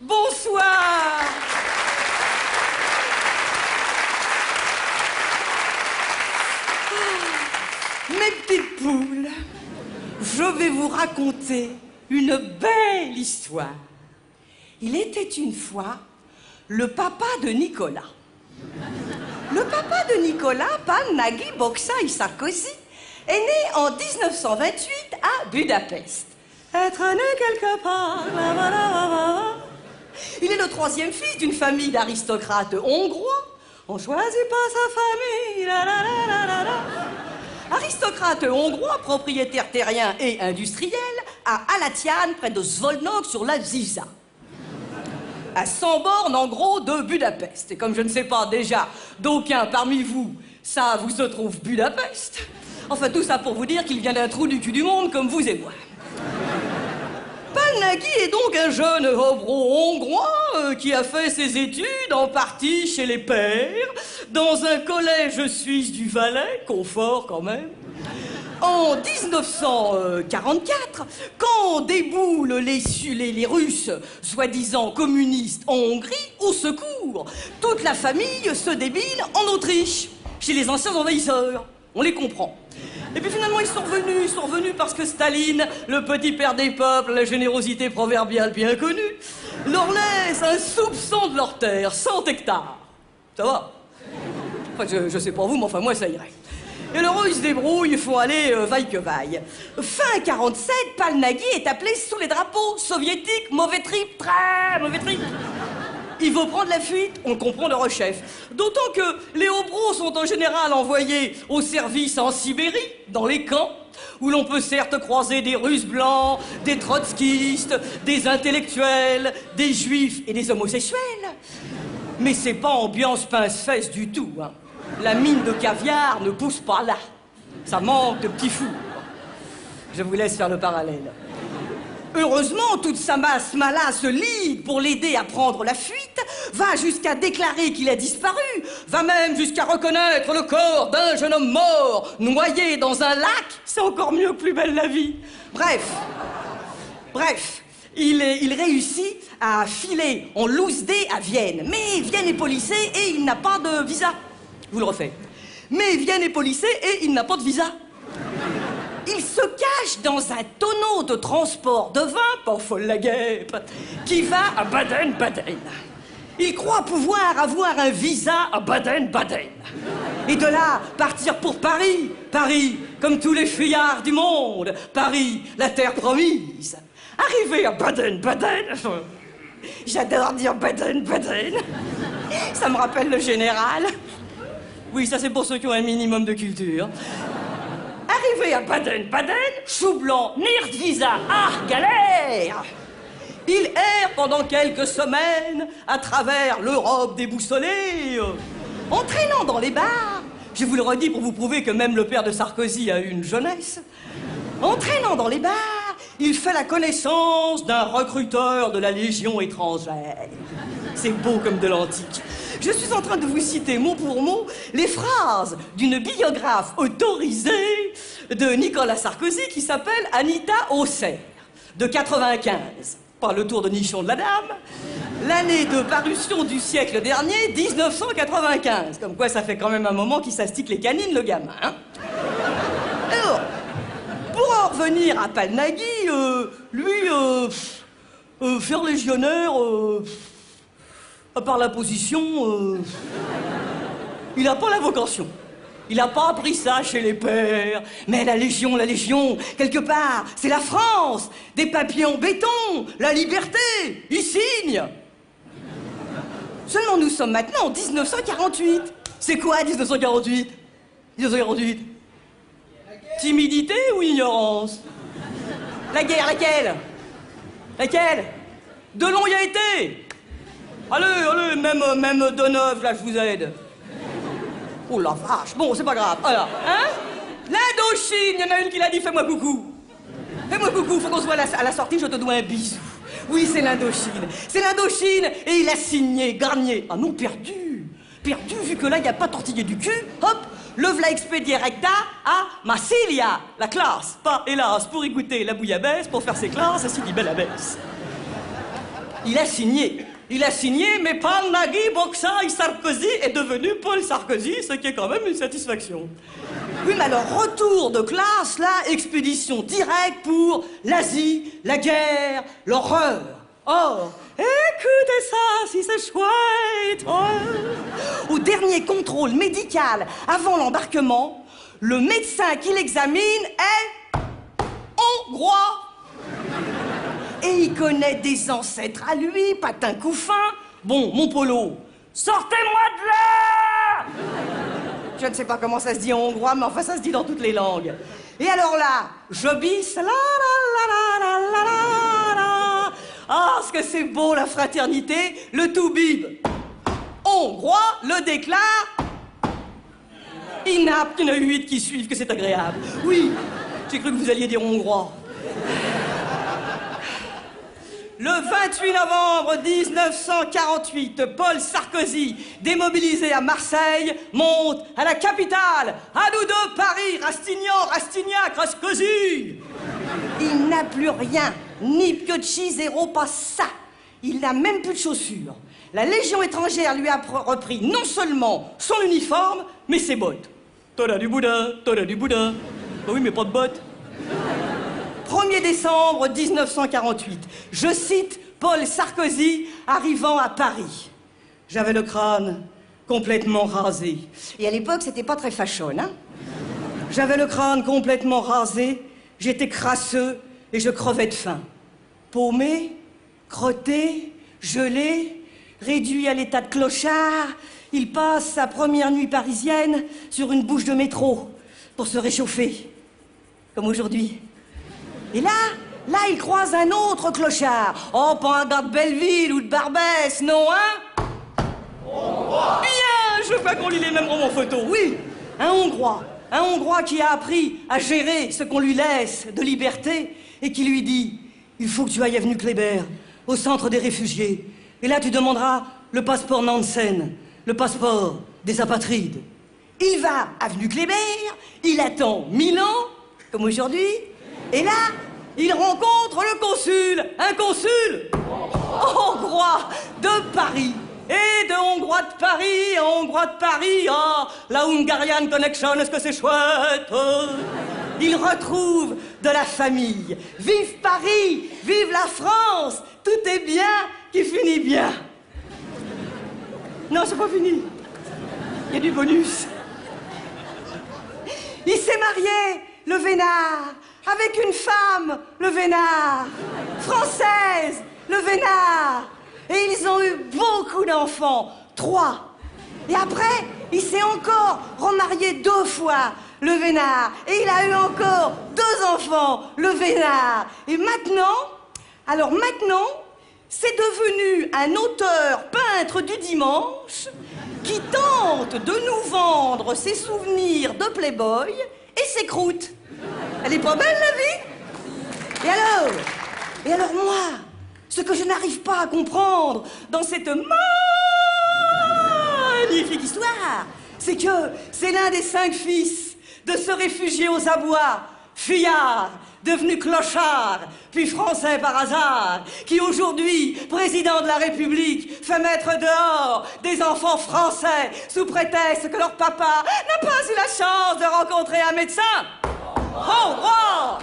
Bonsoir. Mes petites poules, je vais vous raconter une belle histoire. Il était une fois le papa de Nicolas. Le papa de Nicolas, Pál Nagy Bocskai Sarkozy, est né en 1928 à Budapest. Être né quelque part, il est le troisième fils d'une famille d'aristocrates hongrois. On choisit pas sa famille, Aristocrate hongrois, propriétaire terrien et industriel, à Alatian, près de Szolnok, sur la Ziza. À 100 bornes, en gros, de Budapest. Et comme je ne sais pas déjà, d'aucuns parmi vous, ça vous se trouve Budapest. Enfin, tout ça pour vous dire qu'il vient d'un trou du cul du monde, comme vous et moi. Pál Nagy est donc un jeune hobro hongrois qui a fait ses études en partie chez les pères, dans un collège suisse du Valais, confort quand même. En 1944, quand déboulent les Russes, soi-disant communistes en Hongrie, au secours, toute la famille se débile en Autriche, chez les anciens envahisseurs. On les comprend. Et puis finalement, ils sont revenus parce que Staline, le petit père des peuples, la générosité proverbiale bien connue, leur laisse un soupçon de leur terre, 100 hectares. Ça va? Enfin, je sais pas vous, mais enfin, moi, ça irait. Et alors, ils se débrouillent, ils font aller vaille que vaille. Fin 47, Pál Nagy est appelé sous les drapeaux soviétiques. Mauvais trip, très mauvais trip. Il veut prendre la fuite, on comprend leur chef. D'autant que les hobros sont en général envoyés au service en Sibérie, dans les camps, où l'on peut certes croiser des Russes blancs, des trotskistes, des intellectuels, des juifs et des homosexuels. Mais c'est pas ambiance pince-fesse du tout, hein. La mine de caviar ne pousse pas là. Ça manque de petits fours. Je vous laisse faire le parallèle. Heureusement, toute sa masse mala se ligue pour l'aider à prendre la fuite, va jusqu'à déclarer qu'il a disparu, va même jusqu'à reconnaître le corps d'un jeune homme mort, noyé dans un lac. C'est encore mieux que Plus belle la vie. Bref, il réussit à filer en loose day à Vienne. Mais Vienne est policée et il n'a pas de visa. Je vous le refais. Mais Vienne est policée et il n'a pas de visa. Il se cache dans un tonneau de transport de vin, pas folle la guêpe, qui va à Baden-Baden. Il croit pouvoir avoir un visa à Baden-Baden. Et de là, partir pour Paris. Paris, comme tous les fuyards du monde. Paris, la terre promise. Arrivé à Baden-Baden... J'adore dire Baden-Baden. Ça me rappelle le général. Oui, ça c'est pour ceux qui ont un minimum de culture. Arrivé à Baden-Baden, chou blanc, nirt visa, galère. Il erre pendant quelques semaines à travers l'Europe déboussolée, entraînant dans les bars, je vous le redis pour vous prouver que même le père de Sarkozy a eu une jeunesse, entraînant dans les bars, il fait la connaissance d'un recruteur de la Légion étrangère. C'est beau comme de l'antique. Je suis en train de vous citer mot pour mot les phrases d'une biographe autorisée de Nicolas Sarkozy qui s'appelle Anita Auxerre, de 95. Pas le tour de nichon de la dame. L'année de parution du siècle dernier, 1995. Comme quoi, ça fait quand même un moment qu'il s'astique les canines, le gamin. Hein. Alors, pour en revenir à Pál Nagy, faire légionnaire... à part la position, il n'a pas la vocation. Il n'a pas appris ça chez les pères. Mais la Légion, quelque part, c'est la France. Des papiers en béton, la liberté, ils signent. Seulement nous sommes maintenant en 1948. C'est quoi 1948 ? 1948 ? Timidité ou ignorance ? La guerre, laquelle ? Laquelle ? Delon y a été. Allez, même Deneuve, là, je vous aide. Oh la vache, bon, c'est pas grave. Alors, hein? L'Indochine, il y en a une qui l'a dit, fais-moi coucou. Fais-moi coucou, faut qu'on se voit à la sortie, je te dois un bisou. Oui, c'est l'Indochine. C'est l'Indochine, et il a signé, Garnier. Ah non, perdu. Perdu, vu que là, il n'y a pas tortillé du cul, hop, le v'là expédié recta à Massilia, la classe. Pas, hélas, pour y goûter la bouillabaisse, pour faire ses classes, ainsi dit belle abbesse. Il a signé. Il a signé, mais pas Nagui, Boxay, Sarkozy est devenu Paul Sarkozy, ce qui est quand même une satisfaction. Oui, mais alors, retour de classe, là, expédition directe pour l'Asie, la guerre, l'horreur. Or, écoutez ça, si c'est chouette. Oh. Au dernier contrôle médical, avant l'embarquement, le médecin qui l'examine est hongrois. Et il connaît des ancêtres à lui, Patin Couffin. Bon, mon Polo, sortez-moi de là! Je ne sais pas comment ça se dit en hongrois, mais enfin ça se dit dans toutes les langues. Et alors là, Jobis, la la la la la la la. Ah, ce que c'est beau la fraternité, le toubib. Hongrois le déclare. Il n'a qu'il y en a 8 qui suivent, que c'est agréable. Oui, j'ai cru que vous alliez dire hongrois. Le 28 novembre 1948, Paul Sarkozy, démobilisé à Marseille, monte à la capitale. À nous deux, Paris, Rastignan, Rastignac, Rascozy. Il n'a plus rien, ni Piocchi, zéro, pas ça. Il n'a même plus de chaussures. La Légion étrangère lui a repris non seulement son uniforme, mais ses bottes. T'as du Bouddha, t'as du Bouddha. Bah oui, mais pas de bottes. 1er décembre 1948, je cite Paul Sarkozy arrivant à Paris. J'avais le crâne complètement rasé. Et à l'époque, c'était pas très fashion, hein? J'avais le crâne complètement rasé, j'étais crasseux et je crevais de faim. Paumé, crotté, gelé, réduit à l'état de clochard, il passe sa première nuit parisienne sur une bouche de métro pour se réchauffer, comme aujourd'hui. Et là, il croise un autre clochard. Oh, pas un gars de Belleville ou de Barbès, non, hein? Hongrois! Bien, je veux qu'on lit les mêmes romans photos, oui. Un Hongrois qui a appris à gérer ce qu'on lui laisse de liberté et qui lui dit « Il faut que tu ailles à Avenue Kléber, au centre des réfugiés. Et là, tu demanderas le passeport Nansen, le passeport des apatrides. » Il va à Avenue Kléber, il attend 1000 ans, comme aujourd'hui. Et là, il rencontre le consul, un consul hongrois de Paris. Et de Hongrois de Paris, Hongrois de Paris, ah, la Hungarian Connection, est-ce que c'est chouette? Il retrouve de la famille. Vive Paris, vive la France, tout est bien qui finit bien. Non, c'est pas fini. Il y a du bonus. Il s'est marié, le Vénard, avec une femme, le Vénard, française, le Vénard. Et ils ont eu beaucoup d'enfants, 3. Et après, il s'est encore remarié 2 fois, le Vénard. Et il a eu encore 2 enfants, le Vénard. Et maintenant, c'est devenu un auteur peintre du dimanche qui tente de nous vendre ses souvenirs de Playboy et ses croûtes. Elle est pas belle, la vie? Et alors moi, ce que je n'arrive pas à comprendre dans cette magnifique histoire, c'est que c'est l'un des 5 fils de ce réfugié aux abois, fuyard, devenu clochard, puis français par hasard, qui aujourd'hui, président de la République, fait mettre dehors des enfants français sous prétexte que leur papa n'a pas eu la chance de rencontrer un médecin. Oh, wow!